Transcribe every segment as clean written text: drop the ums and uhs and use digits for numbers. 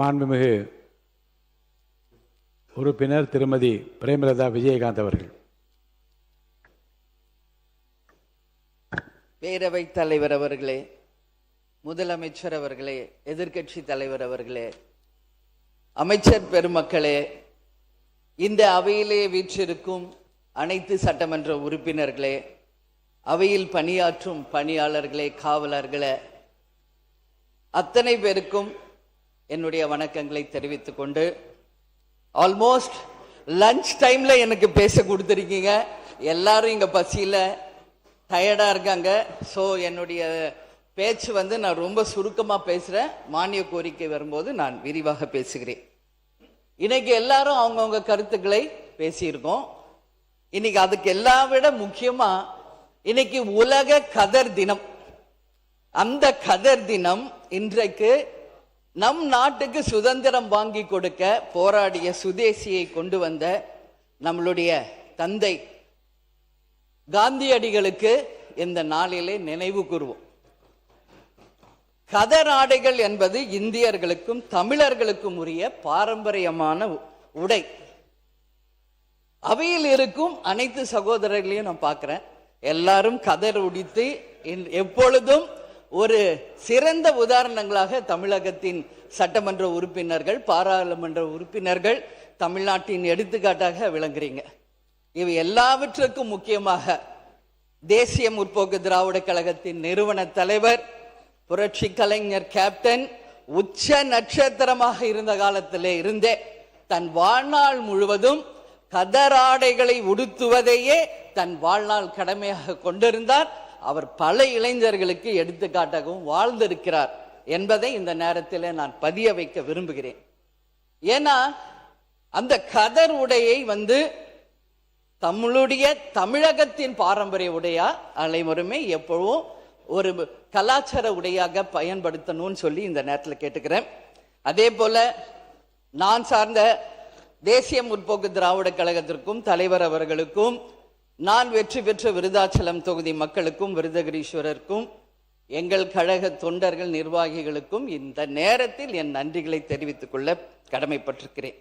மாண்புமிகு உறுப்பினர் திருமதி பிரேமலதா விஜயகாந்த் அவர்கள். பேரவைத் தலைவர் அவர்களே, முதலமைச்சர் அவர்களே, எதிர்க்கட்சி தலைவர் அவர்களே, அமைச்சர் பெருமக்களே, இந்த அவையிலே வீற்றிருக்கும் அனைத்து சட்டமன்ற உறுப்பினர்களே, அவையில் பணியாற்றும் பணியாளர்களே, காவலர்களே, அத்தனை பேருக்கும் என்னுடைய வணக்கங்களை தெரிவித்துக் கொண்டு, ஆல்மோஸ்ட் லஞ்ச் டைம்ல எனக்கு பேச கொடுத்துருக்கீங்க. எல்லாரும் இங்க பசியில டயர்டா இருக்காங்க. ஸோ என்னுடைய பேச்சு நான் ரொம்ப சுருக்கமா பேசுறேன். மானிய கோரிக்கை வரும்போது நான் விரிவாக பேசுகிறேன். இன்னைக்கு எல்லாரும் அவங்கவுங்க கருத்துக்களை பேசியிருக்கோம். இன்னைக்கு அதுக்கு எல்லாம் விட முக்கியமா இன்னைக்கு உலக கதர் தினம். அந்த கதர் தினம் இன்றைக்கு நம் நாட்டுக்கு சுதந்திரம் வாங்கி கொடுக்க போராடிய சுதேசியை கொண்டு வந்த நம்மளுடைய தந்தை காந்தியடிகளுக்கு இந்த நாளிலே நினைவு கூறுவோம். கதர் ஆடைகள் என்பது இந்தியர்களுக்கும் தமிழர்களுக்கும் உரிய பாரம்பரியமான உடை. அவையில் இருக்கும் அனைத்து சகோதரர்களையும் நான் பார்க்கிறேன். எல்லாரும் கதர் உடித்து எப்பொழுதும் ஒரு சிறந்த உதாரணங்களாக தமிழகத்தின் சட்டமன்ற உறுப்பினர்கள், பாராளுமன்ற உறுப்பினர்கள் தமிழ்நாட்டின் எடுத்துக்காட்டாக விளங்குறீங்க. இவை எல்லாவற்றுக்கும் முக்கியமாக தேசிய முற்போக்கு திராவிட கழகத்தின் நிறுவன தலைவர் புரட்சி கலைஞர் கேப்டன் உச்ச நட்சத்திரமாக இருந்த காலத்திலே இருந்தே தன் வாழ்நாள் முழுவதும் கதராடைகளை உடுத்துவதையே தன் வாழ்நாள் கடமையாக கொண்டிருந்தார். அவர் பல இளைஞர்களுக்கு எடுத்துக்காட்டாகவும் வாழ்ந்திருக்கிறார் என்பதை இந்த நேரத்தில் நான் பதிய வைக்க விரும்புகிறேன். ஏன்னா அந்த கதர் உடையை தமிழுடைய தமிழகத்தின் பாரம்பரிய உடையா அனைவருமே எப்பவும் ஒரு கலாச்சார உடையாக பயன்படுத்தணும்னு சொல்லி இந்த நேரத்தில் கேட்டுக்கிறேன். அதே போல நான் சார்ந்த தேசிய முற்போக்கு திராவிட கழகத்திற்கும் தலைவர் அவர்களுக்கும், நான் வெற்றி பெற்ற விருதாச்சலம் தொகுதி மக்களுக்கும், விருதகிரீஸ்வரருக்கும், எங்கள் கழக தொண்டர்கள் நிர்வாகிகளுக்கும் இந்த நேரத்தில் என் நன்றிகளை தெரிவித்துக் கொள்ள கடமைப்பட்டிருக்கிறேன்.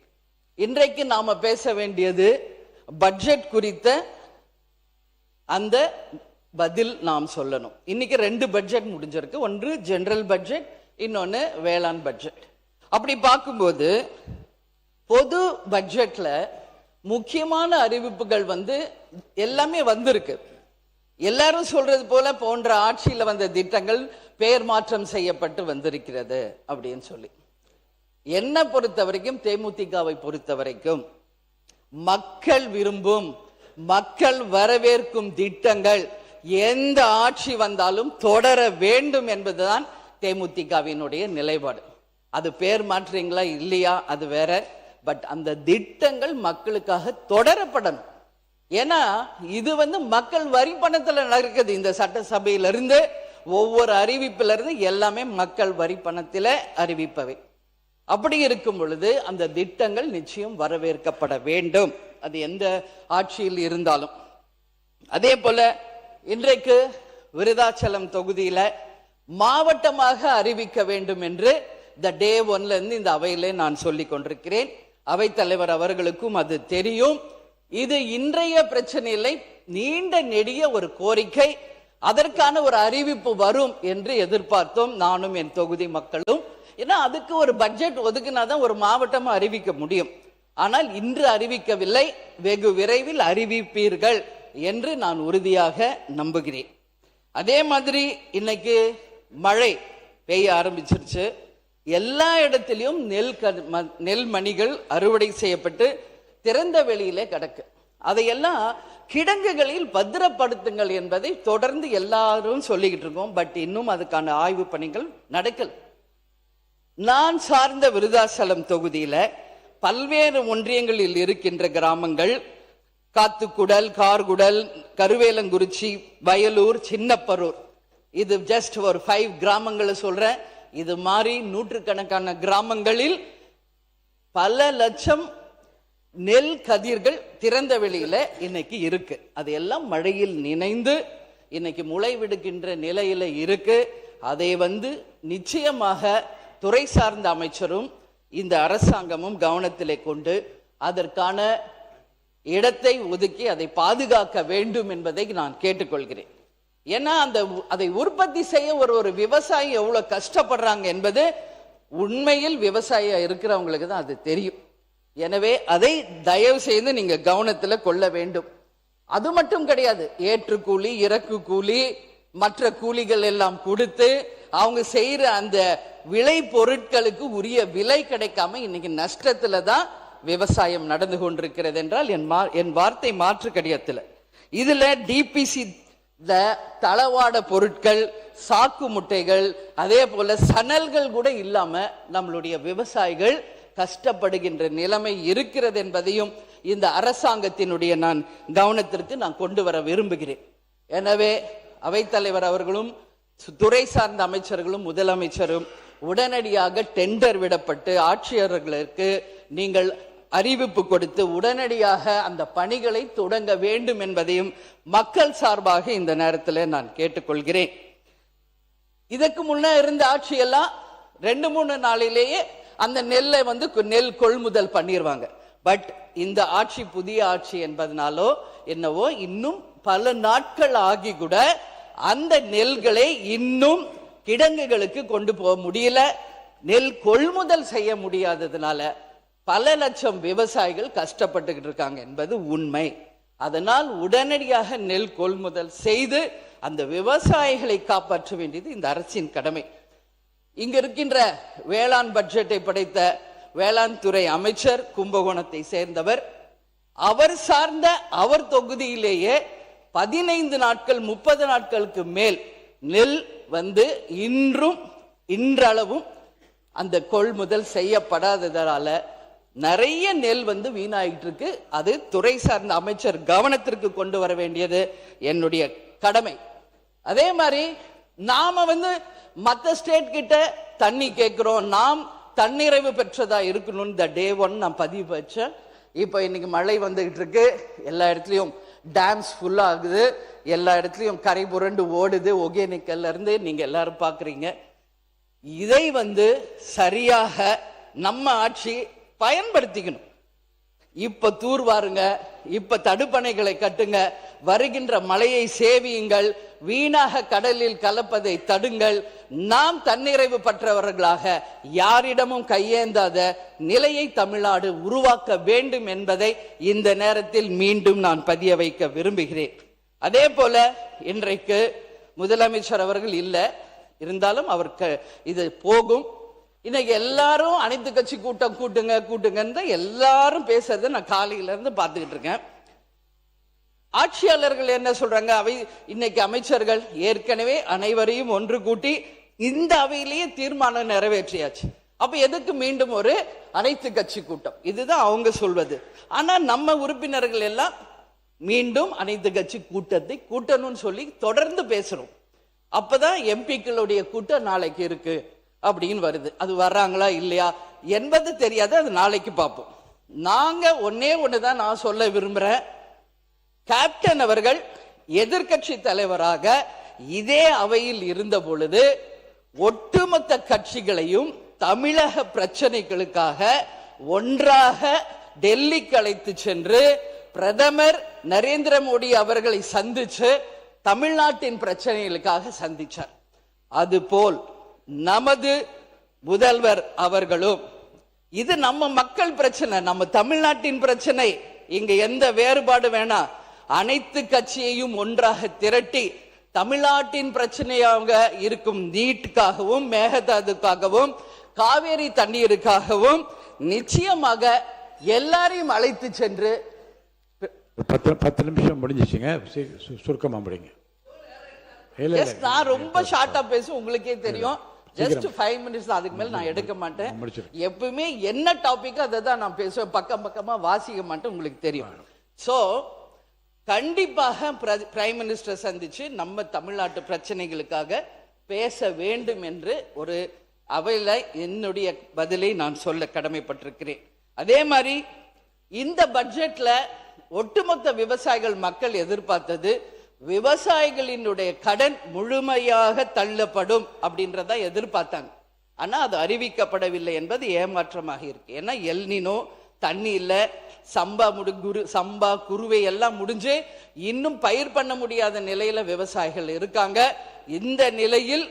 இன்றைக்கு நாம பேச வேண்டியது பட்ஜெட் குறித்த அந்த பதில் நாம் சொல்லணும். இன்னைக்கு 2 பட்ஜெட் முடிஞ்சிருக்கு. ஒன்று ஜெனரல் பட்ஜெட், இன்னொன்னு வேளாண் பட்ஜெட். அப்படி பார்க்கும்போது பொது பட்ஜெட்ல முக்கியமான அறிவிப்புகள் எல்லாமே வந்திருக்கு. எல்லாரும் சொல்றது போல போன்ற ஆட்சியில் வந்த திட்டங்கள் பெயர் மாற்றம் செய்யப்பட்டு வந்திருக்கிறது அப்படின்னு சொல்லி. என்னை பொறுத்த வரைக்கும், தேமுதிகவை பொறுத்த வரைக்கும், மக்கள் விரும்பும், மக்கள் வரவேற்கும் திட்டங்கள் எந்த ஆட்சி வந்தாலும் தொடர வேண்டும் என்பதுதான் தேமுதிகவினுடைய நிலைப்பாடு. அது பெயர் மாற்றீங்களா இல்லையா அது வேற. பட் அந்த திட்டங்கள் மக்களுக்காக தொடரப்படணும். ஏன்னா இது மக்கள் வரி பணத்துல நடக்குது. இந்த சட்டசபையிலிருந்து ஒவ்வொரு அறிவிப்பிலிருந்து எல்லாமே மக்கள் வரி பணத்தில அறிவிப்பவை. அப்படி இருக்கும் பொழுது அந்த திட்டங்கள் நிச்சயம் வரவேற்கப்பட வேண்டும், அது எந்த ஆட்சியில் இருந்தாலும். அதே போல இன்றைக்கு விருதாச்சலம் தொகுதியில மாவட்டமாக அறிவிக்க வேண்டும் என்று இந்த டே 1ல இருந்து இந்த அவையிலே நான் சொல்லிக் கொண்டிருக்கிறேன். அவைத்தலைவர் அவர்களுக்கும் அது தெரியும். இது இன்றைய பிரச்சனை இல்லை, நீண்ட நெடிய ஒரு கோரிக்கை. அதற்கான ஒரு அறிவிப்பு வரும் என்று எதிர்பார்த்தோம், நானும் என் தொகுதி மக்களும். ஏன்னா அதுக்கு ஒரு பட்ஜெட் ஒதுக்கினாதான் ஒரு மாவட்டமா அறிவிக்க முடியும். ஆனால் இன்று அறிவிக்கவில்லை, வெகு விரைவில் அறிவிப்பீர்கள் என்று நான் உறுதியாக நம்புகிறேன். அதே மாதிரி இன்னைக்கு மழை பெய்ய ஆரம்பிச்சிருச்சு. எல்லா இடத்திலையும் நெல் மணிகள் அறுவடை செய்யப்பட்டு திறந்த வெளியிலே கிடக்கு. அதையெல்லாம் கிடங்குகளில் பத்திரப்படுத்துங்கள் என்பதை தொடர்ந்து எல்லாரும் சொல்லிக்கிட்டு இருக்கோம். பட் இன்னும் அதுக்கான ஆய்வு பணிகள் நடக்கல. நான் சார்ந்த விருதாச்சலம் தொகுதியில பல்வேறு ஒன்றியங்களில் இருக்கின்ற கிராமங்கள் காத்துக்குடல், கார்குடல், கருவேலங்குறிச்சி, வயலூர், சின்னப்பரூர், இது ஜஸ்ட் ஒரு 5 கிராமங்களை சொல்றேன். இது மாதிரி நூற்றுக்கணக்கான கிராமங்களில் பல லட்சம் நெல் கதிர்கள் திறந்த வெளியில இன்னைக்கு இருக்கு. அதையெல்லாம் மழையில் நினைந்து இன்னைக்கு முளை விடுகின்ற நிலையில இருக்கு. அதை நிச்சயமாக துறை சார்ந்த அமைச்சரும் இந்த அரசாங்கமும் கவனத்திலே கொண்டு அதற்கான இடத்தை ஒதுக்கி அதை பாதுகாக்க வேண்டும் என்பதை நான் கேட்டுக்கொள்கிறேன். ஏன்னா அதை உற்பத்தி செய்ய ஒரு விவசாயி எவ்வளவு கஷ்டப்படுறாங்க என்பது உண்மையில் விவசாயியா இருக்கிறவங்களுக்கு தான் அது தெரியும். எனவே அதை தயவு செய்து நீங்க கவனத்துல கொள்ள வேண்டும். அது மட்டும் கிடையாது, ஏற்று கூலி, இறக்கு கூலி, மற்ற கூலிகள் எல்லாம் கொடுத்து அவங்க செய்யற அந்த விளை பொருட்களுக்கு உரிய விலை கிடைக்காம இன்னைக்கு நஷ்டத்துல தான் விவசாயம் நடந்து கொண்டிருக்கிறது என்றால் என் வார்த்தை மாற்று கிடையாது. இதுல டிபிசி தளவாட பொருட்கள், சாக்கு முட்டைகள், அதே போல சணல்கள் கூட இல்லாம நம்மளுடைய விவசாயிகள் கஷ்டப்படுகின்ற நிலைமை இருக்கிறது என்பதையும் இந்த அரசாங்கத்தினுடைய நான் கவனத்திற்கு நான் கொண்டு வர விரும்புகிறேன். எனவே அவைத்தலைவர் அவர்களும் துறை சார்ந்த அமைச்சர்களும் முதலமைச்சரும் உடனடியாக டெண்டர் விடப்பட்டு ஆட்சியர்களுக்கு நீங்கள் அறிவிப்பு கொடுத்து உடனடியாக அந்த பணிகளை தொடங்க வேண்டும் என்பதையும் மக்கள் சார்பாக இந்த நேரத்தில் நான் கேட்டுக்கொள்கிறேன். இதற்கு முன்ன இருந்த ஆட்சியெல்லாம் 2-3 நாளிலேயே அந்த நெல்லை நெல் கொள்முதல் பண்ணிடுவாங்க. பட் இந்த ஆட்சி புதிய ஆட்சி என்பதனாலோ என்னவோ இன்னும் பல நாட்கள் ஆகி கூட அந்த நெல்களை இன்னும் கிடங்குகளுக்கு கொண்டு போக முடியல. நெல் கொள்முதல் செய்ய முடியாததுனால பல லட்சம் விவசாயிகள் கஷ்டப்பட்டுக்கிட்டு இருக்காங்க என்பது உண்மை. அதனால் உடனடியாக நெல் கொள்முதல் செய்து அந்த விவசாயிகளை காப்பாற்ற வேண்டியது இந்த அரசின் கடமை. இங்க இருக்கின்ற வேளாண் பட்ஜெட்டை படைத்த வேளாண் துறை அமைச்சர் கும்பகோணத்தை சேர்ந்தவர். அவர் சார்ந்த அவர் தொகுதியிலேயே 15 நாட்கள் 30 நாட்களுக்கு மேல் நெல் இன்றளவும் அந்த கொள்முதல் செய்யப்படாததால நிறைய நெல் வீணாயிட்டு இருக்கு. அது துறை சார்ந்த அமைச்சர் கவனத்திற்கு கொண்டு வர வேண்டியது என்னுடைய கடமை. அதே மாதிரி நாம மற்ற ஸ்டேட் கிட்ட தண்ணி கேட்கிறோம், நாம் தன்னிறைவு பெற்றதா இருக்கணும். இந்த டே 1 நான் பதிவு வச்சேன். இப்போ இன்னைக்கு மழை வந்துகிட்டு இருக்கு, எல்லா இடத்துலயும் டேம்ஸ் ஃபுல்லா ஆகுது, எல்லா இடத்துலயும் கரை புரண்டு ஓடுது. ஒகேனக்கல்ல இருந்து நீங்க எல்லாரும் பாக்குறீங்க. இதை சரியாக நம்ம ஆட்சி பயன்படுத்திக்கணும். இப்ப தூர்வாருங்க, இப்ப தடுப்பணைகளை கட்டுங்க, வருகின்ற மழையை சேவியுங்கள், வீணாக கடலில் கலப்பதை தடுங்கள். நாம் தன்னிறைவு பெற்றவர்களாக யாரிடமும் கையேந்தாத நிலையை தமிழ்நாடு உருவாக்க வேண்டும் என்பதை இந்த நேரத்தில் மீண்டும் நான் பதிய வைக்க விரும்புகிறேன். அதே போல இன்றைக்கு முதலமைச்சர் அவர்கள் இல்லை, இருந்தாலும் அவருக்கு இது போகும். இன்னைக்கு எல்லாரும் அனைத்து கட்சி கூட்டம் கூட்டுங்கன்னு எல்லாரும் பேசுறதை நான் காலையில இருந்து பார்த்துக்கிட்டு இருக்கேன். ஆட்சியாளர்கள் என்ன சொல்றாங்க? இன்னைக்கு அமைச்சர்கள் ஏற்கனவே அனைவரையும் ஒன்று கூட்டி இந்த அவையிலேயே தீர்மானம் நிறைவேற்றியாச்சு. அப்ப எதுக்கு மீண்டும் ஒரு அனைத்து கட்சி கூட்டம்? இதுதான் அவங்க சொல்வது. ஆனா நம்ம உறுப்பினர்கள் எல்லாம் மீண்டும் அனைத்து கட்சி கூட்டத்தை கூட்டணும்னு சொல்லி தொடர்ந்து பேசுறோம். அப்பதான் எம்பிக்களுடைய கூட்டம் நாளைக்கு இருக்கு அப்படின்னு வருது. அது வர்றாங்களா இல்லையா என்பது தெரியாது, அது நாளைக்கு பார்ப்போம். நாங்க ஒண்ணுதான் நான் சொல்ல விரும்புறேன். கேப்டன் அவர்கள் எதிர்கட்சி தலைவராக இதே அவையில் இருந்த பொழுது ஒட்டுமொத்த கட்சிகளையும் தமிழக பிரச்சனைகளுக்காக ஒன்றாக டெல்லிக்கு அழைத்து சென்று பிரதமர் நரேந்திர மோடி அவர்களை சந்திச்சு தமிழ்நாட்டின் பிரச்சனைகளுக்காக சந்திச்சார். அதுபோல் நமது முதல்வர் அவர்களும் இது நம்ம மக்கள் பிரச்சனை, நம்ம தமிழ்நாட்டின் பிரச்சனை, இங்க எந்த வேறுபாடு வேணாம், அனைத்து கட்சியையும் ஒன்றாக திரட்டி தமிழ்நாட்டின் பிரச்சனையாக இருக்கும் நீட்டுக்காகவும் மேகதாதுக்காகவும் காவேரி தண்ணீருக்காகவும் நிச்சயமாக எல்லாரையும் அழைத்து சென்று 10 நிமிஷம் முடிஞ்சிச்சுங்க, சுருக்கமா முடிங்க. நான் ரொம்ப ஷார்ட்டா பேசும், உங்களுக்கே தெரியும். ஜஸ்ட் 5 மினிட்ஸ், அதுக்கு மேல நான் எடுக்க மாட்டேன். எப்பவுமே என்ன டாபிக் அதை தான் நான் பேசுவேன், பக்கமா வாசிக்க மாட்டேன், உங்களுக்கு தெரியும். சோ கண்டிப்பாக பிரைம் மினிஸ்டர் சந்திச்சு நம்ம தமிழ்நாட்டு பிரச்சனைகளுக்காக பேச வேண்டும் என்று ஒரு அவையில என்னுடைய பதிலை நான் சொல்ல கடமைப்பட்டிருக்கிறேன். அதே மாதிரி இந்த பட்ஜெட்ல ஒட்டுமொத்த விவசாயிகள் மக்கள் எதிர்பார்த்தது விவசாயிகளினுடைய கடன் முழுமையாக தள்ளப்படும் அப்படின்றத எதிர்பார்த்தாங்க. ஆனா அது அறிவிக்கப்படவில்லை என்பது ஏமாற்றமாக இருக்கு. ஏன்னா எல்னினோ, தண்ணி இல்ல, சம்பா குருவை எல்லாம் முடிஞ்சு இன்னும் பயிர் பண்ண முடியாத நிலையில விவசாயிகள் இருக்காங்க. இந்த நிலையில்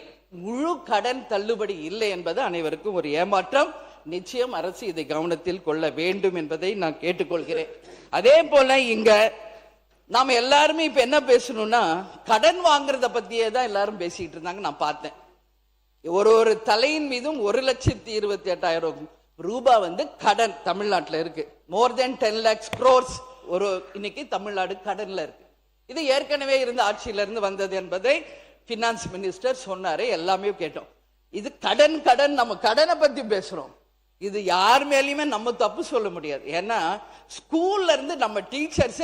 முழு கடன் தள்ளுபடி இல்லை என்பது அனைவருக்கும் ஒரு ஏமாற்றம். நிச்சயம் அரசு இதை கவனத்தில் கொள்ள வேண்டும் என்பதை நான் கேட்டுக்கொள்கிறேன். அதே போல இங்க நாம எல்லாருமே இப்ப என்ன பேசணும்னா, கடன் வாங்குறத பத்தியே தான் எல்லாரும் பேசிட்டு இருந்தாங்க. நான் பார்த்தேன், ஒரு தலையின் மீதும் 1,28,800 ரூபாய் கடன் தமிழ்நாட்டில் இருக்கு. மோர் தென் 10 lakhs crores ஒரு இன்னைக்கு தமிழ்நாடு கடன்ல இருக்கு. இது ஏற்கனவே இருந்த ஆட்சியில இருந்து வந்தது என்பதை பினான்ஸ் மினிஸ்டர் சொன்னாரு, எல்லாமே கேட்டோம். இது கடன் நம்ம கடனை பத்தி பேசுறோம். இது யார் மேலேயுமே நம்ம தப்பு சொல்ல முடியாது. ஏன்னா ஸ்கூல்ல இருந்து நம்ம டீச்சர்ஸ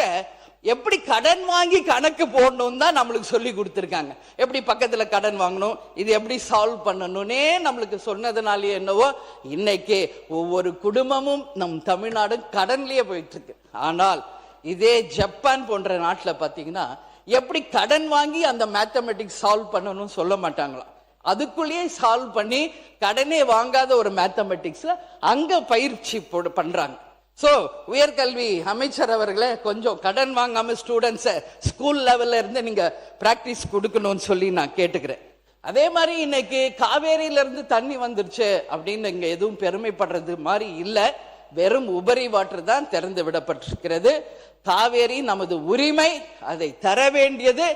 எப்படி கடன் வாங்கி கணக்கு போடணும் தான் நம்மளுக்கு சொல்லி கொடுத்துருக்காங்க. எப்படி பக்கத்துல கடன் வாங்கணும், இது எப்படி சால்வ் பண்ணணும்னே நம்மளுக்கு சொன்னதுனாலே என்னவோ இன்னைக்கு ஒவ்வொரு குடும்பமும் நம் தமிழ்நாடு கடன்லயே போயிட்டு இருக்கு. ஆனால் இதே ஜப்பான் போன்ற நாட்டில் பார்த்தீங்கன்னா எப்படி கடன் வாங்கி அந்த மேத்தமெட்டிக்ஸ் சால்வ் பண்ணணும்னு சொல்ல மாட்டாங்களாம். அதுக்குள்ளேயே சால்வ் பண்ணி கடனே வாங்காத ஒரு மேத்தமெட்டிக்ஸ்ல அங்க பயிற்சி பண்றாங்க. சோ உயர்கல்வி அமைச்சர் அவர்களே, கொஞ்சம் கடன் வாங்காம ஸ்டூடெண்ட்ஸை ஸ்கூல் லெவல்ல இருந்து நீங்க பிராக்டிஸ் கொடுக்கணும்னு சொல்லி நான் கேட்டுக்கிறேன். அதே மாதிரி இன்னைக்கு காவேரியில இருந்து தண்ணி வந்துருச்சு அப்படின்னு இங்க எதுவும் பெருமைப்படுறது மாதிரி இல்ல. வெறும் உபரி வாட்டர் தான் திறந்து விடப்பட்டிருக்கிறது. காவேரி நமது உரிமை, அதை தர வேண்டியது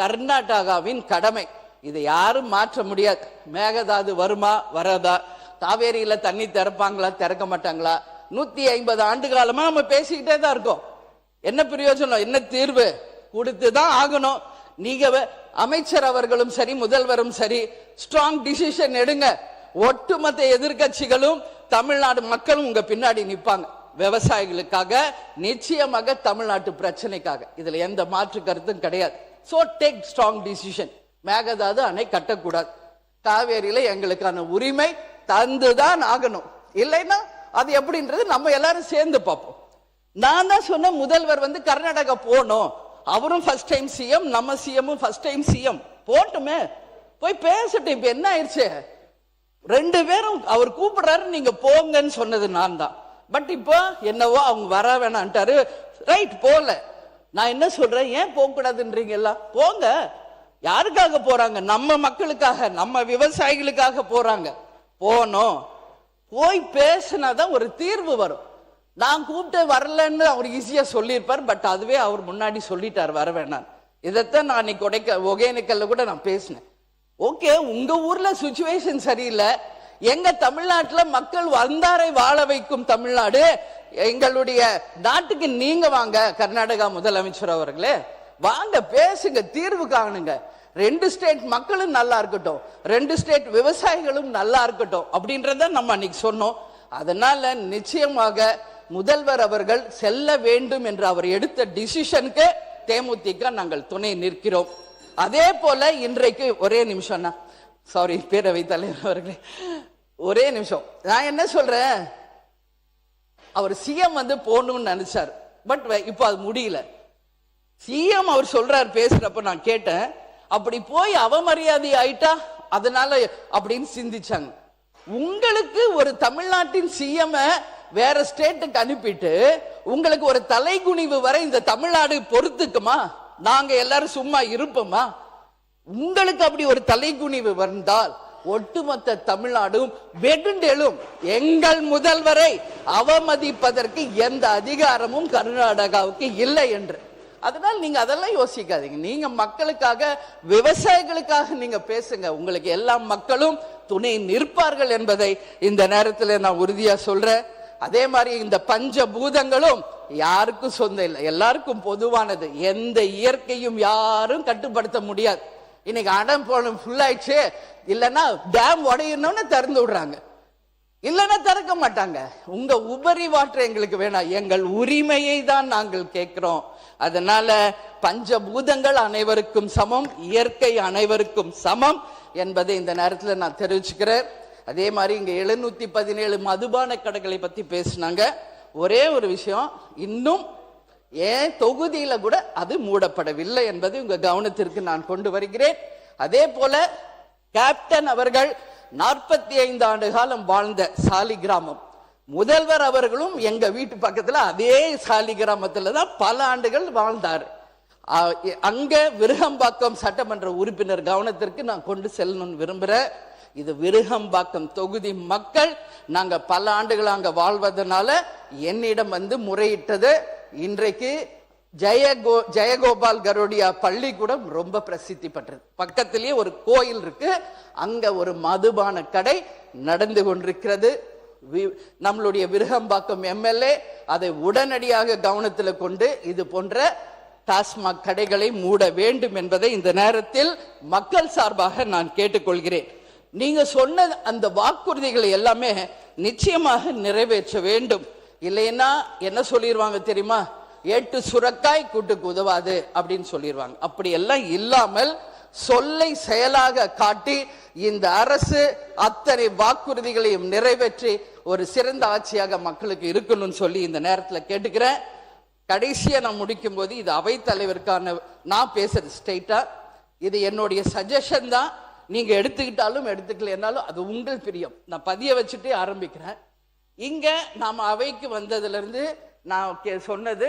கர்நாடகாவின் கடமை. இதை யாரும் மாற்ற முடியாது. மேகதாது வருமா வராதா, காவேரியில தண்ணி திறப்பாங்களா திறக்க மாட்டாங்களா, 150 ஆண்டு காலமா நம்ம பேசிக்கிட்டே தான் இருக்கோம். என்ன பிரயோஜனம், என்ன தீர்வு? கொடுத்துதான் ஆகணும். நீங்க அமைச்சர் அவர்களும் சரி, முதல்வரும் சரி, ஸ்ட்ராங் டிசிஷன் எடுங்க. ஒட்டுமொத்த எதிர்கட்சிகளும் தமிழ்நாடு மக்களும் உங்க பின்னாடி நிற்பாங்க. விவசாயிகளுக்காக, நிச்சயமாக தமிழ்நாட்டு பிரச்சனைக்காக. இதுல எந்த மாற்று கருத்தும் கிடையாது. So take strong decision. Mekedatu அணை கட்டக்கூடாது. காவேரியில எங்களுக்கான உரிமை தந்துதான் ஆகணும். இல்லைன்னா அது எப்படின்றது நம்ம எல்லாரும் சேர்ந்து பார்ப்போம். நான் தான் சொன்ன முதல்வர் கர்நாடகா போனோம். அவரும் ஃபர்ஸ்ட் டைம் சிஎம், நம்ம சிஎம்மும் ஃபர்ஸ்ட் டைம் சிஎம். போட்டுமே, போய் பேசட்டும். இப்ப என்ன ஆயிடுச்சு, 2 பேரும் அவர் கூப்பிடுறாரு, நீங்க போங்கன்னு சொன்னது நான் தான். பட் இப்போ என்னவோ அவங்க வர வேணான்ட்டாரு. ரைட், போல. நான் என்ன சொல்றேன், ஏன் போக கூடாதுன்றீங்க? எல்லாம் போங்க. யாருக்காக போறாங்க? நம்ம மக்களுக்காக, நம்ம விவசாயிகளுக்காக போறாங்க. போனோம், போய் பேசினாதான் ஒரு தீர்வு வரும். நான் கூப்பிட்டு வரலன்னு அவர் ஈஸியா சொல்லியிருப்பார். பட் அதுவே அவர் முன்னாடி சொல்லிட்டார் வர வேணாம். இதைத்தான் நான் இன்னைக்கு ஒகேனக்கல்ல கூட நான் பேசினேன். ஓகே, உங்க ஊர்ல சுச்சுவேஷன் சரியில்லை. எங்க தமிழ்நாட்டுல மக்கள் வந்தாரை வாழ வைக்கும் தமிழ்நாடு. எங்களுடைய நாட்டுக்கு நீங்க வாங்க, கர்நாடகா முதலமைச்சர் அவர்களே, வாங்க பேசுங்க, தீர்வு காணுங்க. 2 ஸ்டேட் மக்களும் நல்லா இருக்கட்டும், 2 ஸ்டேட் விவசாயிகளும் நல்லா இருக்கட்டும் அப்படின்றத நம்ம அன்னைக்கு சொன்னோம். அதனால நிச்சயமாக முதல்வர் அவர்கள் செல்ல வேண்டும் என்று அவர் எடுத்த டிசிஷனுக்கு தேமுதிக நாங்கள் துணை நிற்கிறோம். அதே போல இன்றைக்கு ஒரே நிமிஷம், சாரி பேரவை தலைவர் அவர்களே, ஒரே நிமிஷம். நான் என்ன சொல்றேன், அவர் சிஎம் போகணும்னு நினைச்சார். பட் இப்போ அது முடியல. சிஎம் அவர் சொல்றார், பேசுறப்ப நான் கேட்டேன், அப்படி போய் அவமரியாதை ஆயிட்டா அதனால அப்படின்னு சிந்திச்சாங்க. உங்களுக்கு ஒரு தமிழ்நாட்டின் சிஎம் வேற ஸ்டேட்டுக்கு அனுப்பிட்டு உங்களுக்கு ஒரு தலைகுனிவு வரை இந்த தமிழ்நாடு பொறுத்துக்குமா? நாங்க எல்லாரும் சும்மா இருப்போமா? உங்களுக்கு அப்படி ஒரு தலைகுனிவு வந்தால் ஒட்டுமொத்த தமிழ்நாடும் வெகுண்டெழும். எங்கள் முதல்வரை அவமதிப்பதற்கு எந்த அதிகாரமும் கர்நாடகாவுக்கு இல்லை என்று. அதனால நீங்க அதெல்லாம் யோசிக்காதீங்க. நீங்க மக்களுக்காக, விவசாயிகளுக்காக நீங்க பேசுங்க. உங்களுக்கு எல்லா மக்களும் துணை நிற்பார்கள் என்பதை இந்த நேரத்தில் நான் உறுதியா சொல்றேன். அதே மாதிரி இந்த பஞ்சபூதங்களும் யாருக்கும் சொந்தம் இல்லை, எல்லாருக்கும் பொதுவானது. எந்த இயற்கையும் யாரும் கட்டுப்படுத்த முடியாது. இன்னைக்கு அடம் போன ஃபுல் ஆயிடுச்சு, இல்லைன்னா டேம் உடையணும்னு திறந்து விடுறாங்க, இல்லைன்னா திறக்க மாட்டாங்க. உங்க உபரி வாட்டர் எங்களுக்கு வேணாம், எங்கள் உரிமையை தான் நாங்கள் கேட்கிறோம். அதனால பஞ்சபூதங்கள் அனைவருக்கும் சமம், இயற்கை அனைவருக்கும் சமம் என்பதை இந்த நேரத்தில் நான் தெரிவிச்சுக்கிறேன். அதே மாதிரி இங்க 717 மதுபான கடைகளை பத்தி பேசினாங்க. ஒரே ஒரு விஷயம், இன்னும் ஏன் தொகுதியில கூட அது மூடப்படவில்லை என்பதை உங்க கவனத்திற்கு நான் கொண்டு வருகிறேன். அதே போல கேப்டன் அவர்கள் 45 ஆண்டு காலம் வாழ்ந்த சாலி கிராமம். முதல்வர் அவர்களும் எங்க வீட்டு பக்கத்துல அதே சாலி கிராமத்துல தான் பல ஆண்டுகள் வாழ்ந்தார். அங்க விருகம்பாக்கம் சட்டமன்ற உறுப்பினர் கவனத்திற்கு நான் கொண்டு செல்லணும்னு விரும்புறேன். இது விருகம்பாக்கம் தொகுதி மக்கள் நாங்க பல ஆண்டுகள் அங்க வாழ்வதனால என்னிடம் வந்து முறையிட்டது. இன்றைக்கு ஜெயகோபால் கரோடியா பள்ளிக்கூடம் ரொம்ப பிரசித்தி பெற்றது. பக்கத்திலேயே ஒரு கோயில் இருக்கு, அங்க ஒரு மதுபான கடை நடந்து கொண்டிருக்கிறது. நம்மளுடைய விருகம்பாக்கம் எம்எல்ஏ அதை உடனடியாக கவனத்தில் கொண்டு இது போன்ற டாஸ்மாக் கடைகளை மூட வேண்டும் என்பதை இந்த நேரத்தில் மக்கள் சார்பாக நான் கேட்டுக்கொள்கிறேன். நீங்க சொன்ன அந்த வாக்குறுதிகளை எல்லாமே நிச்சயமாக நிறைவேற்ற வேண்டும். இல்லைன்னா என்ன சொல்லிடுவாங்க தெரியுமா? ஏட்டு சுரக்காய் கூட்டுக்கு உதவாது அப்படின்னு சொல்லிடுவாங்க. அப்படி எல்லாம் இல்லாமல் சொல்லை செயலாக காட்டி இந்த அரசு அத்தனை வாக்குறுதிகளையும் நிறைவேற்றி ஒரு சிறந்த ஆட்சியாக மக்களுக்கு இருக்கணும்னு சொல்லி இந்த நேரத்தில் கேட்டுக்கிறேன். கடைசியா நான் முடிக்கும் போது இது அவைத்தலைவருக்கான நான் பேசுறது ஸ்ட்ரெயிட்டா, இது என்னுடைய சஜஷன் தான். நீங்க எடுத்துக்கிட்டாலும் எடுத்துக்கலனாலும் அது உங்கள் பிரியம். நான் பதிய வச்சுட்டு ஆரம்பிக்கிறேன். இங்க நாம அவைக்கு வந்ததுல இருந்து நான் சொன்னது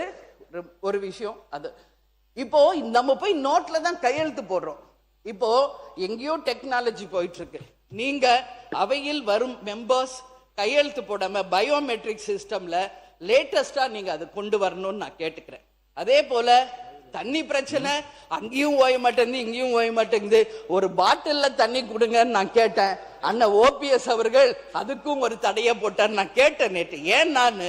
ஒரு விஷயம். அது இப்போ நம்ம போய் நோட்ல தான் கையெழுத்து போடுறோம். இப்போ எங்கேயோ டெக்னாலஜி போயிட்டு இருக்கு. நீங்க அவையில் வரும் மெம்பர்ஸ் கையெழுத்து போடாம பயோமெட்ரிக் சிஸ்டம்ல லேட்டஸ்டா நீங்க அதை கொண்டு வரணும்னு நான் கேட்டுக்கிறேன். அதே போல தண்ணி பிரச்சனை அங்கேயும் ஓய மாட்டேங்குது, இங்கேயும் ஓய மாட்டேங்குது. ஒரு பாட்டில்ல தண்ணி கொடுங்கன்னு நான் கேட்டேன். அண்ணன் ஓபிஎஸ் அவர்கள் அதுக்கும் ஒரு தடையை போட்டார். நான் கேட்டேன் நேற்று, ஏன் நான்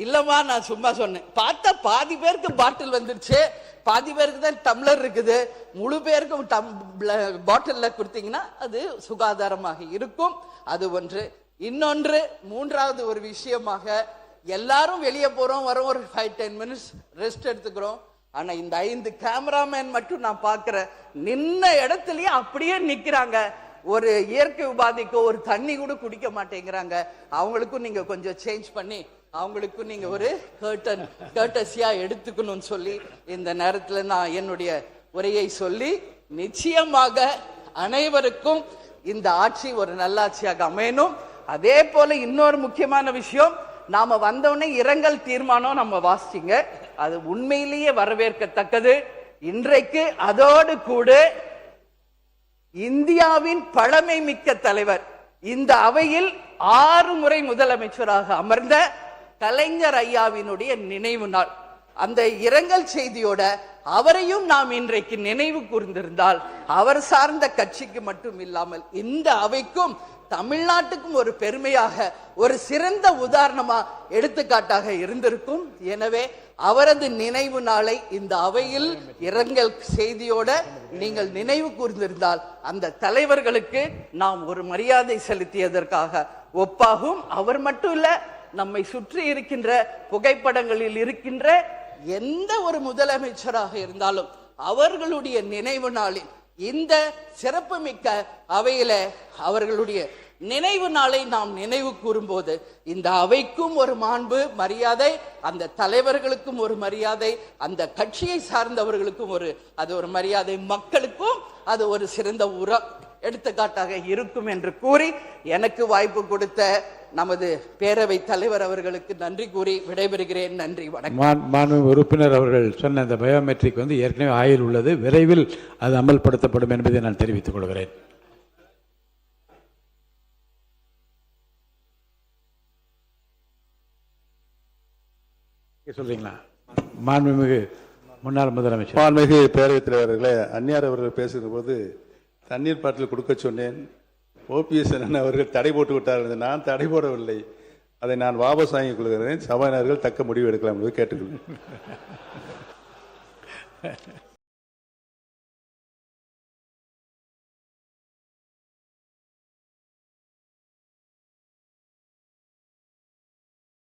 இல்லமா நான் சும்மா சொன்னேன். பார்த்தா பாதி பேருக்கு பாட்டில் வந்துருச்சு, பாதி பேருக்கு தான் டம்ளர் இருக்குது. முழு பேருக்கும் பாட்டில்ல கொடுத்தீங்கன்னா அது சுகாதாரமாக இருக்கும். அது ஒன்று. இன்னொன்று, மூன்றாவது ஒரு விஷயமாக, எல்லாரும் வெளியே போறோம் வரோம், ஒரு 5-10 மினிட்ஸ் ரெஸ்ட் எடுத்துக்கிறோம். ஆனா இந்த 5 கேமராமேன் மட்டும் நான் பார்க்கிறேன், நின்ன இடத்துலயே அப்படியே நிக்கிறாங்க. ஒரு இயற்கை உபாதைக்கு ஒரு தண்ணி கூட குடிக்க மாட்டேங்கிறாங்க. அவங்களுக்கும் நீங்க கொஞ்சம் சேஞ்ச் பண்ணி அவங்களுக்கும் நீங்க ஒரு கர்ட்டசியா எடுத்துக்கணும்னு சொல்லி இந்த நேரத்தில் நான் என்னுடைய உரையை சொல்லி, நிச்சயமாக அனைவருக்கும் இந்த ஆட்சி ஒரு நல்லாட்சியாக அமையணும். அதே போல இன்னொரு முக்கியமான விஷயம், நாம வந்தவுடனே இரங்கல் தீர்மானம் நம்ம வாசிச்சீங்க, அது உண்மையிலேயே வரவேற்கத்தக்கது. இன்றைக்கு அதோடு கூட இந்தியாவின் பழமை மிக்க தலைவர், இந்த அவையில் 6 முறை முதலமைச்சராக அமர்ந்த கலைஞர் ஐயாவினுடைய நினைவு நாள். அந்த இரங்கல் செய்தியோட அவரையும் நாம் இன்றைக்கு நினைவு கூர்ந்திருந்தால், அவர் சார்ந்த கட்சிக்கு மட்டும் இல்லாமல் இந்த அவைக்கும் தமிழ்நாட்டுக்கும் ஒரு பெருமையாக, ஒரு சிறந்த உதாரணமா எடுத்துக்காட்டாக இருந்திருக்கும். எனவே அவரது நினைவு நாளை இந்த அவையில் இரங்கல் செய்தியோட நீங்கள் நினைவு கூர்ந்திருந்தால் அந்த தலைவர்களுக்கு நாம் ஒரு மரியாதை செலுத்தியதற்காக ஒப்பாகும். அவர் மட்டும் இல்ல, நம்மை சுற்றி இருக்கின்ற புகைப்படங்களில் இருக்கின்ற எந்த ஒரு முதலமைச்சராக இருந்தாலும் அவர்களுடைய நினைவு நாளில் இந்த சிறப்புமிக்க அவையில அவர்களுடைய நினைவு நாளை நாம் நினைவு கூறும்போது இந்த அவைக்கும் ஒரு மாண்பு, மரியாதை, அந்த தலைவர்களுக்கும் ஒரு மரியாதை, அந்த கட்சியை சார்ந்தவர்களுக்கும் அது ஒரு மரியாதை, மக்களுக்கும் அது ஒரு சிறந்த எடுத்துக்காட்டாக இருக்கும் என்று கூறி, எனக்கு வாய்ப்பு கொடுத்த நமது பேரவை தலைவர் அவர்களுக்கு நன்றி கூறி விடைபெறுகிறேன். நன்றி, வணக்கம். மாண்புமிகு உறுப்பினர் அவர்கள் சொன்ன அந்த பயோமெட்ரிக் ஏற்கனவே ஆயில் உள்ளது, விரைவில் அது அமல்படுத்தப்படும் என்பதை நான் தெரிவித்துக் கொள்கிறேன். சொல்றீங்களா? மாண்புமிகு முன்னாள் முதலமைச்சர். மாண்புமிகு பேரவைத் தலைவர்களே, அந்நியார் அவர்கள் பேசுகிற போது தண்ணீர் பாட்டில் கொடுக்க சொன்னேன். ஓபிஎஸ் அவர்கள் தடை போட்டு விட்டார்கள். நான் தடை போடவில்லை, அதை நான் வாபஸ் வாங்கிக் கொள்கிறேன். சபாநாயகர்கள் தக்க முடிவு எடுக்கலாம் என்று கேட்டுக்கொள்கிறேன்.